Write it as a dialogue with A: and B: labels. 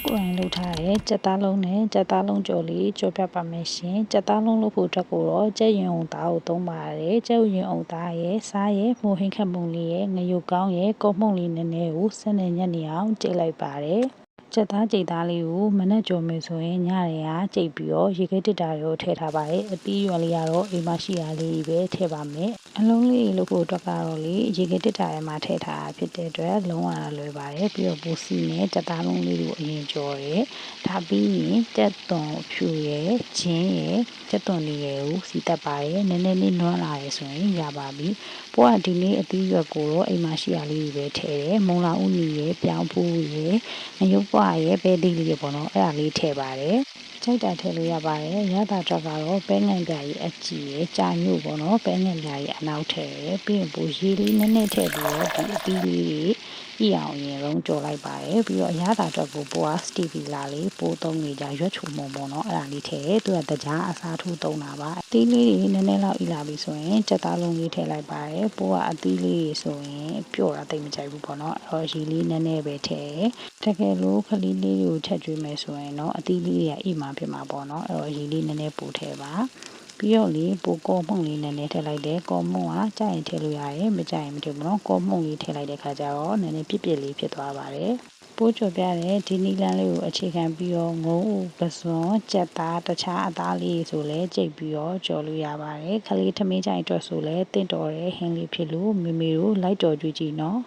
A: ကိုယ်တိုင်လုပ်ထားတဲ့ကြက်သားလုံးနဲ့ကြက်သားလုံးကြော်လေးကြော်ပြပါမယ်ရှင်ကြက်သားလုံးလုပ်ဖို့အတွက်ကိုတော့ကြက်ရင်အောင်သားကိုသုံးပါတယ်ကြက်ရင်အောင်သားရဲ့စားရဲ့မိုးဟင်းခတ်မှုလေးရဲ့ငရုတ်ကောင်းရဲ့ကောမှုန့်လေးနည်းနည်းကိုစနေညက်နေအောင်ကြိတ်လိုက်ပါတယ်ကြက်သားကြိတ်သားလေးကိုမနဲ့ကြော်မယ်ဆိုရင်ညရေကကြိတ်ပြီးတော့ရေခဲတစ်တာတွေကိုထည့်ထားပါတယ်အသီးရွက်လေးကတော့အိမ်မှာရှိရလေးပဲထည့်ပါမယ်အလုံးလေးလုပ်ဖို့အတွက်ကတော့လေရေခဲတစ်တာထဲမှာထည့်ထားတာဖြစ်တဲ့အတွက်လုံးဝလွယ်ပါတယ်ပြီးတော့ပူစီနဲ့ကြက်သားလုံးလေးကိုအရင်ကြော်တယ်ဒါပြီးရင်ကြက်သွန်ဖြူရယ်ဂျင်းရယ်ကြက်သွန်လေးရယ်ကိုစီတက်ပါတယ်နည်းနည်းလေးနွမ်းလာရယ်ဆိုရင်ရပါပြီပိုးကဒီနေ့အသီးရွက်ကိုတော့အိမ်မှာရှိရလေးပဲထည့်တယ်မုံလာဥနီရယ်ပြောင်းဖူးရယ်ငရုတ်ပွားရယ်ပဲသီးလေးရယ်ပေါ့နော်အဲ့ဒါလေးထည့်ပါတယ်ကြိုက်တာထည့်လို့ရပါတယ်ရတာတော့ကတော့ပဲငံပြာကြီးအကြည့်ရယ်ကြာညို့ပေါ့နော်ပဲငံပြာကြီးအနောက်ထည့်ရယ်ပြီးရင်ပိုရေးလေးနည်းနည်းထည့်ပြီးတော့ဒီအသီးလေးတွေကြည့်အောင်ရင်လုံးကြော်လိုက်ပါတယ်ပြီးတော့အရသာအတွက်ကိုပိုးကစတီဗီလာလေးပိုးသုံးနေကြရွက်ချုံမုံပေါ့နော်အဲ့ဒါလေးထည့်သူကတကြားအစားထိုးသုံးတာပါအသီးလေးတွေနည်းနည်းလောက်ဣလာပြီဆိုရင်ကြက်သားလုံးလေးထည့်လိုက်ပါတယ်ပိုးကအသီးလေးဆိုရင်ပျော့တာတိတ်မကြိုက်ဘူးပေါ့နော်အဲ့တော့ရေလေးနည်းနည်းပဲထည့်တကယ်လို့ခလီလေးကိုထည့်ကျွေးမယ်ဆိုရင်တော့အသီးလေးတွေကဣမှဖြစ်မှာပေါ့နော်အဲ့တော့ရေလေးနည်းနည်းပို့ထည့်ပါပြီးတော့လေပိုကောမှုန့်လေးနည်းနည်းထည့်လိုက်တယ်ကောမှုန့်ကကြာရင်ထည့်လို့ရတယ်မကြာရင်မထည့်ဘူးနော်ကောမှုန့်လေးထည့်လိုက်တဲ့ခါကျတော့နည်းနည်းပြစ်ပြစ်လေးဖြစ်သွားပါတယ်ပိုးကြော်ပြတဲ့ဒီနီလန်းလေးကိုအခြေခံပြီးတော့ငုံပစွန်ကြက်သားတခြားအသားလေးဆိုလဲကြိတ်ပြီးတော့ကြော်လို့ရပါတယ်ခလေးထမင်းကြိုင်အတွက်ဆိုလဲတင့်တော်တဲ့ဟင်းလေးဖြစ်လို့မေမေတို့လိုက်ကြော်ကြည့်ကြည့်နော်